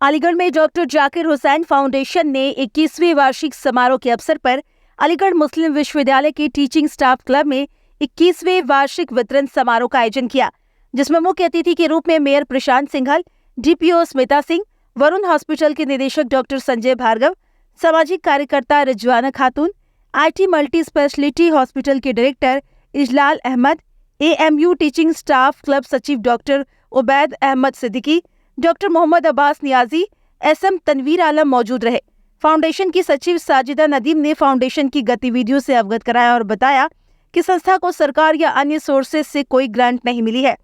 अलीगढ़ में doctor Zakir Hussain foundation ने 21वीं वार्षिक समारोह के अवसर पर अलीगढ़ मुस्लिम विश्वविद्यालय के टीचिंग स्टाफ क्लब में 21वें वार्षिक वितरण समारोह का आयोजन किया, जिसमें मुख्य अतिथि के रूप में मेयर प्रशांत सिंघल, डीपीओ स्मिता सिंह, वरुण हॉस्पिटल के निदेशक डॉक्टर संजय भार्गव, सामाजिक कार्यकर्ता Rizwana Khatun, IT multi speciality hospital के director Ijlal Ahmad, AMU teaching staff club सचिव doctor Ubaid Ahmad Siddiqui, doctor Mohammad Abbas Niazi, SM Tanveer Alam मौजूद रहे। फाउंडेशन की सचिव साजिदा नदीम ने फाउंडेशन की गतिविधियों से अवगत कराया और बताया कि संस्था को सरकार या अन्य सोर्सेज से कोई ग्रांट नहीं मिली है।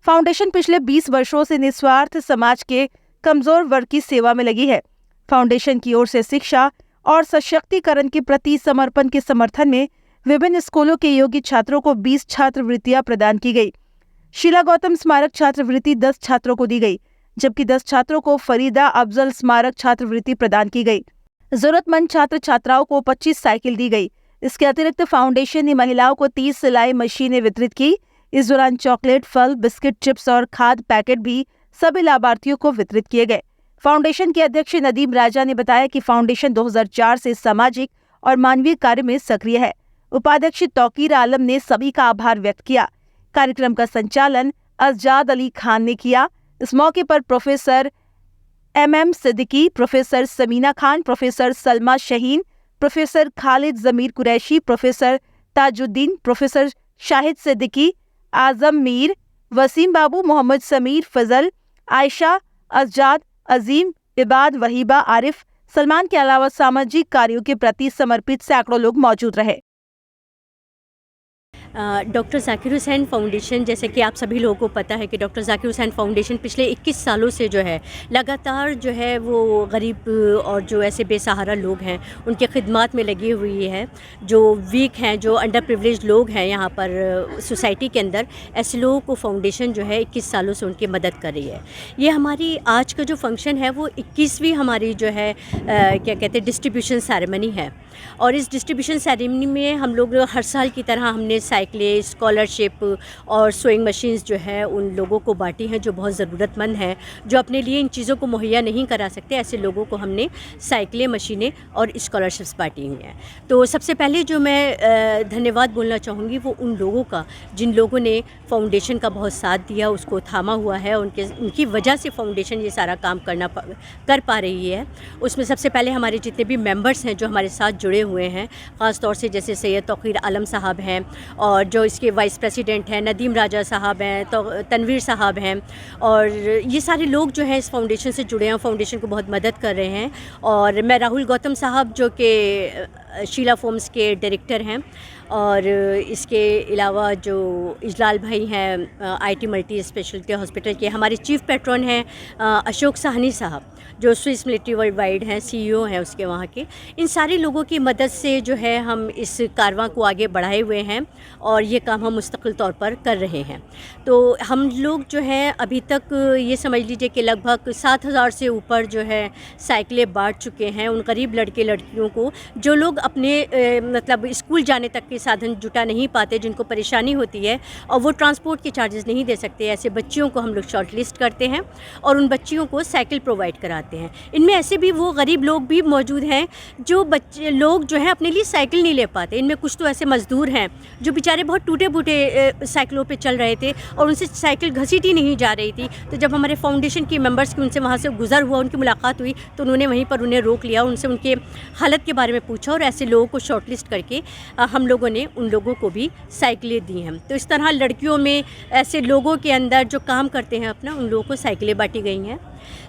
फाउंडेशन पिछले 20 वर्षों से निस्वार्थ समाज के कमजोर वर्ग की सेवा में लगी है। फाउंडेशन की ओर से शिक्षा और सशक्तिकरण के प्रति समर्पण के समर्थन में विभिन्न स्कूलों के योग्य छात्रों को 20 छात्रवृत्तियां प्रदान की गई। शीला गौतम स्मारक छात्रवृत्ति 10 छात्रों को दी गई, जबकि 10 छात्रों को फरीदा अफजल स्मारक छात्रवृत्ति प्रदान की गई। जरूरतमंद छात्र छात्राओं को 25 साइकिल दी गई। इसके अतिरिक्त फाउंडेशन ने महिलाओं को 30 सिलाई मशीनें वितरित की। इस दौरान चॉकलेट, फल, बिस्किट, चिप्स और खाद्य पैकेट भी सभी लाभार्थियों को वितरित किए गए। फाउंडेशन के अध्यक्ष नदीम राजा ने बताया कि फाउंडेशन 2004 से सामाजिक और मानवीय कार्य में सक्रिय है। उपाध्यक्ष तौकीर आलम ने सभी का आभार व्यक्त किया। कार्यक्रम का संचालन अज़जाद अली खान ने किया। इस मौके पर professor MM Siddiqui, professor Sameena Khan, professor Salma Shaheen, professor Khalid Zameer Qureshi, professor Tajuddin, professor Shahid Siddiqui, Azam Mir, Waseem Babu, Mohammad Sameer, Fazal, Ayesha, Azjad, Azeem, Ibad, Wahiba, Arif, Salman के अलावा सामाजिक कार्यों के प्रति समर्पित सैकड़ों लोग मौजूद रहे। डॉक्टर जाकिर हुसैन फाउंडेशन, जैसे कि आप सभी लोगों को पता है कि डॉक्टर जाकिर हुसैन फाउंडेशन पिछले 21 सालों से जो है लगातार जो है वो गरीब और जो ऐसे बेसहारा लोग हैं उनके खिदमात में लगी हुई है। जो वीक हैं, जो अंडर प्रिविलेज लोग हैं यहाँ पर सोसाइटी के अंदर, ऐसे लोगों को फाउंडेशन जो है 21 सालों से उनकी मदद कर रही है। ये हमारी आज का जो फंक्शन है वो 21वीं हमारी जो है क्या कहते हैं डिस्ट्रीब्यूशन सेरेमनी है। और इस डिस्ट्रीब्यूशन सेरेमनी में हम लोग हर साल की तरह हमने साइकिलें, स्कॉलरशिप और सोइंग मशीन्स जो है उन लोगों को बांटी हैं जो बहुत ज़रूरतमंद हैं, जो अपने लिए इन चीज़ों को मुहैया नहीं करा सकते। ऐसे लोगों को हमने साइकिलें, मशीनें और स्कॉलरशिप्स बांटी हुई हैं। तो सबसे पहले जो मैं धन्यवाद बोलना चाहूँगी वो उन लोगों का जिन लोगों ने फाउंडेशन का बहुत साथ दिया, उसको थामा हुआ है। उनकी वजह से फाउंडेशन ये सारा काम कर पा रही है। उसमें सबसे पहले हमारे जितने भी मेंबर्स हैं जो हमारे साथ जुड़े हुए हैं, ख़ास तौर से जैसे सैयद तौकीर आलम साहब हैं और जो इसके वाइस प्रेसिडेंट हैं नदीम राजा साहब हैं, तो तनवीर साहब हैं, और ये सारे लोग जो हैं इस फाउंडेशन से जुड़े हैं, फाउंडेशन को बहुत मदद कर रहे हैं। और मैं राहुल गौतम साहब जो कि शीला फोम्स के डायरेक्टर हैं, और इसके अलावा जो इजलाल भाई हैं IT मल्टी स्पेशलिटी हॉस्पिटल के, हमारे चीफ पैट्रन हैं अशोक साहनी साहब जो स्विस मिलिट्री वर्ल्ड वाइड हैं, CEO हैं उसके वहाँ के। इन सारे लोगों की मदद से जो है हम इस कारवां को आगे बढ़ाए हुए हैं और ये काम हम मुस्तकिल तौर पर कर रहे हैं। तो हम लोग जो है अभी तक ये समझ लीजिए कि लगभग 7000 से ऊपर जो है साइकिलें बांट चुके हैं उन गरीब लड़के लड़कियों को जो लोग अपने मतलब स्कूल जाने तक के साधन जुटा नहीं पाते, जिनको परेशानी होती है और वो ट्रांसपोर्ट के चार्जेस नहीं दे सकते। ऐसे बच्चियों को हम लोग शॉर्ट लिस्ट करते हैं और उन बच्चियों को साइकिल प्रोवाइड कराते हैं। इनमें ऐसे भी वो गरीब लोग भी मौजूद हैं जो बच्चे लोग जो हैं अपने लिए साइकिल नहीं ले पाते। इनमें कुछ तो ऐसे मज़दूर हैं जो बेचारे बहुत टूटे फूटे साइकिलों पे चल रहे थे और उनसे साइकिल घसीटी नहीं जा रही थी। तो जब हमारे फाउंडेशन के मेंबर्स की उनसे वहाँ से गुजर हुआ, उनकी मुलाकात हुई, तो उन्होंने वहीं पर उन्हें रोक लिया, उनसे उनके हालत के बारे में पूछा और ऐसे लोगों को शॉर्टलिस्ट करके हम लोगों ने उन लोगों को भी साइकिलें दी हैं। तो इस तरह लड़कियों में ऐसे लोगों के अंदर जो काम करते हैं अपना, उन लोगों को साइकिलें बांटी गई हैं।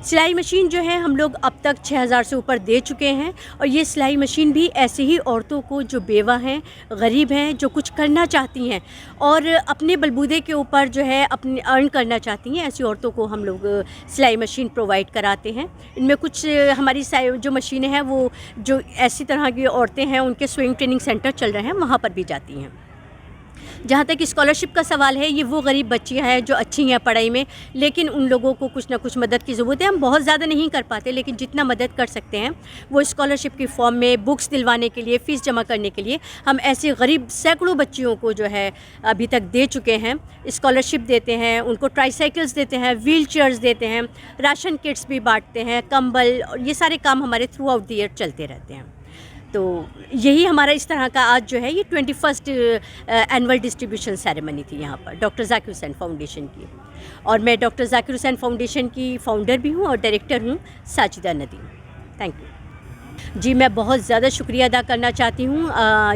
सिलाई मशीन जो है हम लोग अब तक 6000 से ऊपर दे चुके हैं और ये सिलाई मशीन भी ऐसे ही औरतों को जो बेवा हैं, गरीब हैं, जो कुछ करना चाहती हैं और अपने बलबूते के ऊपर जो है अपने अर्न करना चाहती हैं, ऐसी औरतों को हम लोग सिलाई मशीन प्रोवाइड कराते हैं। इनमें कुछ हमारी जो मशीनें हैं वो जो ऐसी तरह की औरतें हैं उनके स्विंग ट्रेनिंग सेंटर चल रहे हैं, वहाँ पर भी जाती हैं। जहाँ तक स्कॉलरशिप का सवाल है, ये वो गरीब बच्चियाँ हैं जो अच्छी हैं पढ़ाई में, लेकिन उन लोगों को कुछ ना कुछ मदद की ज़रूरत है। हम बहुत ज़्यादा नहीं कर पाते, लेकिन जितना मदद कर सकते हैं वो स्कॉलरशिप की फॉर्म में, बुक्स दिलवाने के लिए, फ़ीस जमा करने के लिए हम ऐसे गरीब सैकड़ों बच्चियों को जो है अभी तक दे चुके हैं। स्कॉलरशिप देते हैं, उनको ट्राईसाइकिल्स देते हैं, व्हील चेयर्स देते हैं, राशन किट्स भी बांटते हैं, कंबल, और ये सारे काम हमारे थ्रू आउट द ईयर चलते रहते हैं। तो यही हमारा इस तरह का आज जो है ये 21st एनुअल डिस्ट्रीब्यूशन सेरेमनी थी यहाँ पर डॉक्टर ज़ाकिर हुसैन फाउंडेशन की। और मैं डॉक्टर ज़ाकिर हुसैन फाउंडेशन की फ़ाउंडर भी हूँ और डायरेक्टर हूँ साजिदा नदीम। थैंक यू जी। मैं बहुत ज़्यादा शुक्रिया अदा करना चाहती हूँ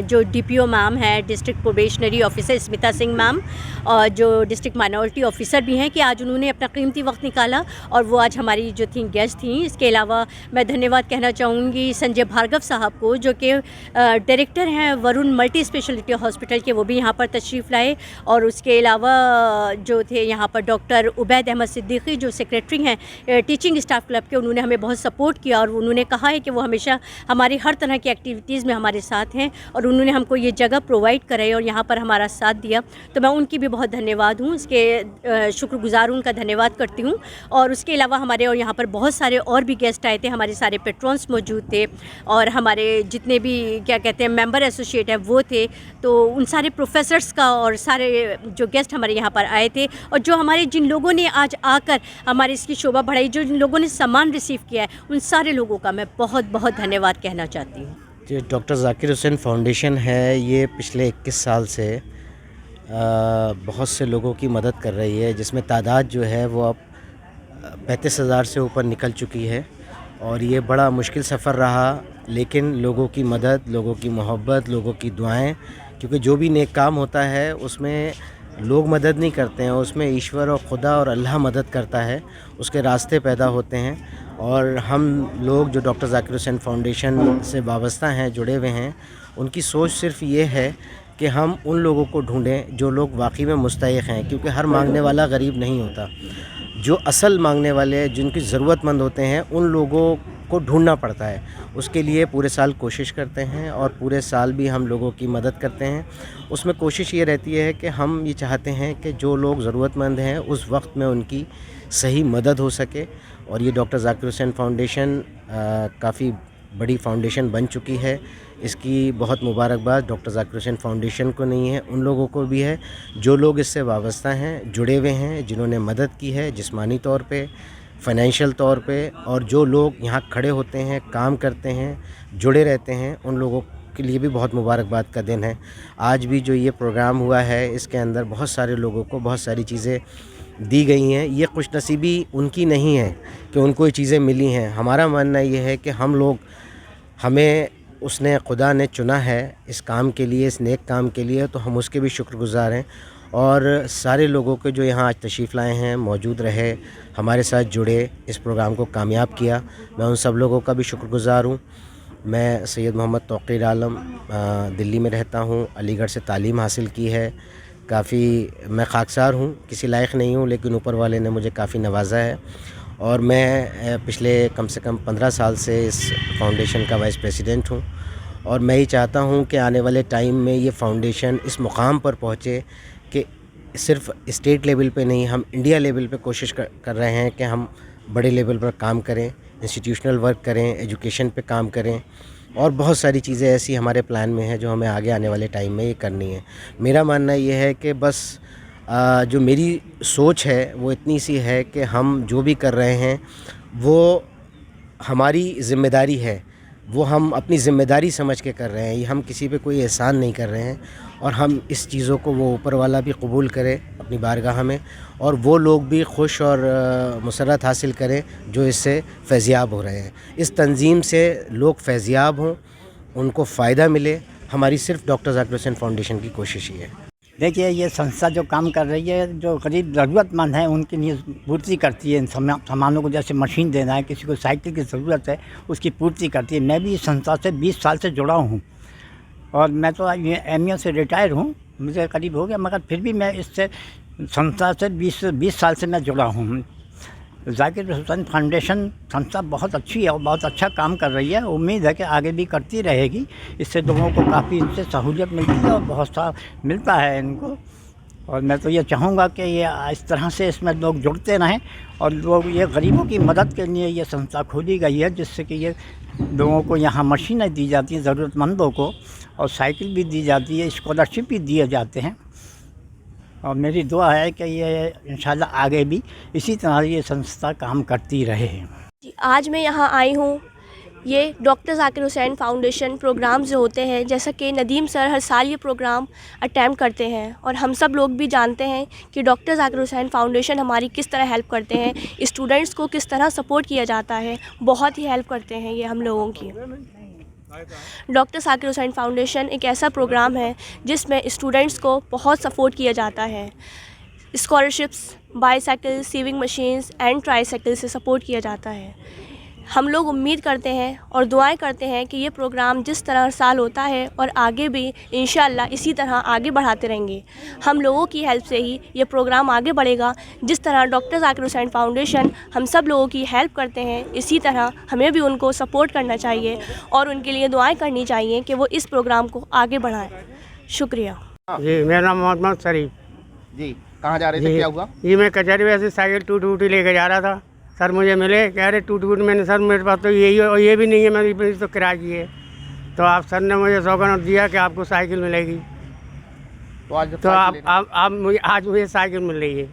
जो DPO मैम है, district probationary officer Smita Singh ma'am, और जो डिस्ट्रिक्ट माइनॉरिटी ऑफिसर भी हैं, कि आज उन्होंने अपना कीमती वक्त निकाला और वो आज हमारी जो थी गेस्ट थी। इसके अलावा मैं धन्यवाद कहना चाहूँगी संजय भार्गव साहब को, जो कि डायरेक्टर हैं वरुण मल्टी स्पेशलिटी हॉस्पिटल के, वो भी यहाँ पर तशरीफ़ लाए। और उसके अलावा जो थे यहाँ पर डॉक्टर उबैद अहमद सिद्दीकी, जो सेक्रेटरी हैं टीचिंग स्टाफ क्लब के, उन्होंने हमें बहुत सपोर्ट किया और उन्होंने कहा है कि वो हमेशा हमारी हर तरह की एक्टिविटीज़ में हमारे साथ हैं, और उन्होंने हमको ये जगह प्रोवाइड कराई और यहाँ पर हमारा साथ दिया। तो मैं उनकी भी बहुत धन्यवाद हूँ, इसके शुक्रगुजार हूँ, उनका धन्यवाद करती हूँ। और उसके अलावा हमारे और यहाँ पर बहुत सारे और भी गेस्ट आए थे, हमारे सारे पेट्रॉन्स मौजूद थे, और हमारे जितने भी क्या कहते हैं मेंबर एसोसिएट है वो थे। तो उन सारे प्रोफेसर्स का और सारे जो गेस्ट हमारे यहाँ पर आए थे, और जो हमारे जिन लोगों ने आज आकर हमारी इसकी शोभा बढ़ाई, जो जिन लोगों ने सम्मान रिसीव किया है, उन सारे लोगों का मैं बहुत बहुत धन्यवाद कहना चाहती हूँ। जो डॉक्टर ज़ाकिर हुसैन फाउंडेशन है, ये पिछले 21 साल से बहुत से लोगों की मदद कर रही है, जिसमें तादाद जो है वो अब 35,000 से ऊपर निकल चुकी है। और ये बड़ा मुश्किल सफ़र रहा, लेकिन लोगों की मदद, लोगों की मोहब्बत, लोगों की दुआएं, क्योंकि जो भी नेक काम होता है उसमें लोग मदद नहीं करते हैं, उसमें ईश्वर और खुदा और अल्लाह मदद करता है, उसके रास्ते पैदा होते हैं। और हम लोग जो डॉक्टर ज़ाकिर हुसैन फाउंडेशन से वाबस्ता हैं, जुड़े हुए हैं, उनकी सोच सिर्फ़ ये है कि हम उन लोगों को ढूंढें जो लोग वाकई में मुस्तहिक़ हैं, क्योंकि हर मांगने वाला गरीब नहीं होता। जो असल मांगने वाले, जिनकी ज़रूरतमंद होते हैं, उन लोगों को ढूंढना पड़ता है। उसके लिए पूरे साल कोशिश करते हैं और पूरे साल भी हम लोगों की मदद करते हैं। उसमें कोशिश ये रहती है कि हम ये चाहते हैं कि जो लोग ज़रूरतमंद हैं उस वक्त में उनकी सही मदद हो सके। और ये डॉक्टर ज़ाकिर हुसैन फाउंडेशन काफ़ी बड़ी फाउंडेशन बन चुकी है। इसकी बहुत मुबारकबाद डॉक्टर ज़ाकिर हुसैन फाउंडेशन को नहीं है, उन लोगों को भी है जो लोग इससे वाबस्ता हैं, जुड़े हुए हैं, जिन्होंने मदद की है जिस्मानी तौर पे, फ़ाइनेंशियल तौर पे, और जो लोग यहाँ खड़े होते हैं, काम करते हैं, जुड़े रहते हैं, उन लोगों के लिए भी बहुत मुबारकबाद का दिन है। आज भी जो ये प्रोग्राम हुआ है, इसके अंदर बहुत सारे लोगों को बहुत सारी चीज़ें दी गई हैं। ये खुशनसीबी उनकी नहीं है कि उनको ये चीज़ें मिली हैं। हमारा मानना ये है कि हमें खुदा ने चुना है इस काम के लिए, इस नेक काम के लिए, तो हम उसके भी शुक्रगुज़ार हैं। और सारे लोगों के जो यहाँ आज तशरीफ़ लाए हैं, मौजूद रहे, हमारे साथ जुड़े, इस प्रोग्राम को कामयाब किया, मैं उन सब लोगों का भी शुक्रगुज़ार हूँ। मैं सैयद मोहम्मद तौक़ीर आलम दिल्ली में रहता हूँ, अलीगढ़ से तालीम हासिल की है। काफ़ी मैं खाकसार हूँ, किसी लायक नहीं हूँ, लेकिन ऊपर वाले ने मुझे काफ़ी नवाजा है। और मैं पिछले कम से कम 15 साल से इस फाउंडेशन का वाइस प्रेसिडेंट हूँ। और मैं ये चाहता हूँ कि आने वाले टाइम में ये फाउंडेशन इस मुकाम पर पहुँचे कि सिर्फ़ स्टेट लेवल पे नहीं, हम इंडिया लेवल पे कोशिश कर रहे हैं कि हम बड़े लेवल पर काम करें, इंस्टीट्यूशनल वर्क करें, एजुकेशन पे काम करें, और बहुत सारी चीज़ें ऐसी हमारे प्लान में हैं जो हमें आगे आने वाले टाइम में ये करनी है। मेरा मानना ये है कि बस जो मेरी सोच है वो इतनी सी है कि हम जो भी कर रहे हैं वो हमारी ज़िम्मेदारी है, वो हम अपनी ज़िम्मेदारी समझ के कर रहे हैं। ये हम किसी पे कोई एहसान नहीं कर रहे हैं, और हम इस चीज़ों को वो ऊपर वाला भी कबूल करे अपनी बारगाह में, और वो लोग भी खुश और मुसर्रत हासिल करें जो इससे फैज़याब हो रहे हैं। इस तंजीम से लोग फैज़याब हों, उनको फ़ायदा मिले। हमारी सिर्फ़ डॉक्टर ज़ाकिर हुसैन फाउंडेशन की कोशिश ही है। देखिए, ये संस्था जो काम कर रही है, जो गरीब ज़रूरतमंद हैं उनकी लिए पूर्ति करती है। इन सामानों को, जैसे मशीन देना है, किसी को साइकिल की ज़रूरत है, उसकी पूर्ति करती है। मैं भी इस संस्था से 20 साल से जुड़ा हूँ, और मैं तो ये एमईओ से रिटायर हूँ, मुझे करीब हो गया, मगर फिर भी मैं इससे संस्था से 20 साल से मैं जुड़ा हूँ। जाकिर हुसैन फाउंडेशन संस्था बहुत अच्छी है और बहुत अच्छा काम कर रही है। उम्मीद है कि आगे भी करती रहेगी। इससे लोगों को काफ़ी इनसे सहूलियत मिलती है और बहुत सा मिलता है इनको। और मैं तो ये चाहूँगा कि ये इस तरह से इसमें लोग जुड़ते रहें और लोग ये गरीबों की मदद के लिए ये संस्था खोली गई है, जिससे कि ये लोगों को यहाँ मशीनें दी जाती हैं ज़रूरतमंदों को, और साइकिल भी दी जाती है, स्कॉलरशिप भी दिए जाते हैं। और मेरी दुआ है कि ये इंशाल्लाह आगे भी इसी तरह ये संस्था काम करती रहे। जी, आज मैं यहाँ आई हूँ। ये doctor Zakir Hussain foundation programme जो होते हैं, जैसा कि नदीम सर हर साल ये प्रोग्राम अटैम्प्ट करते हैं और हम सब लोग भी जानते हैं कि डॉक्टर ज़ाकिर हुसैन फाउंडेशन हमारी किस तरह हेल्प करते हैं, स्टूडेंट्स को किस तरह सपोर्ट किया जाता है, बहुत ही हेल्प करते हैं ये हम लोगों की। डॉक्टर ज़ाकिर हुसैन फाउंडेशन एक ऐसा प्रोग्राम है जिसमें स्टूडेंट्स को बहुत सपोर्ट किया जाता है। Scholarships, bicycle, sewing machines and tricycle से सपोर्ट किया जाता है। हम लोग उम्मीद करते हैं और दुआएं करते हैं कि ये प्रोग्राम जिस तरह हर साल होता है और आगे भी इंशाअल्लाह इसी तरह आगे बढ़ाते रहेंगे। हम लोगों की हेल्प से ही ये प्रोग्राम आगे बढ़ेगा। जिस तरह डॉक्टर ज़ाकिर हुसैन फाउंडेशन हम सब लोगों की हेल्प करते हैं, इसी तरह हमें भी उनको सपोर्ट करना चाहिए और उनके लिए दुआएं करनी चाहिए कि वो इस प्रोग्राम को आगे बढ़ाएँ। शुक्रिया। जी, मेरा नाम मोहम्मद शरीफ। जी, कहाँ जा रहे थे, क्या हुआ? जी, मैं कचहरी से साइकिल टूटी लेके जा रहा था। सर मुझे मिले, कह रहे टूटी। मैंने सर मेरे पास तो यही और ये भी नहीं है, मेरी तो किराए की है। तो आप सर ने मुझे सौगात दिया कि आपको साइकिल मिलेगी। तो आज तो आप मुझे आज मुझे साइकिल मिल रही है।